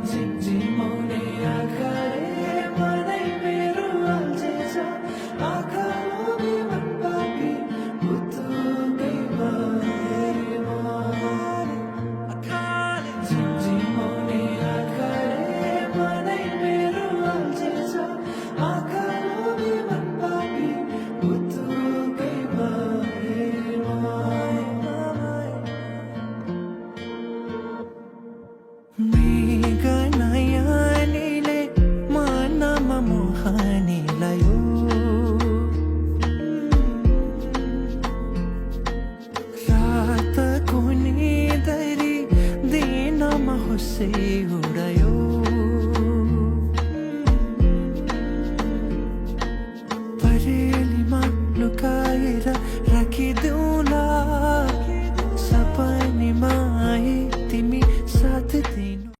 झिमझिमाउने आँखाले मनै मेरो अल्झेछ आँखा लोभी मन पापी पुतुकै भए म झिमझिमाउने आँखाले मनै मेरो अल्झेछ आँखा लोभी मन पापी पुतुकै भए म मेघनयनीले मनमा मोहनी लायो रातको निदरी दिनमा होसै उडायो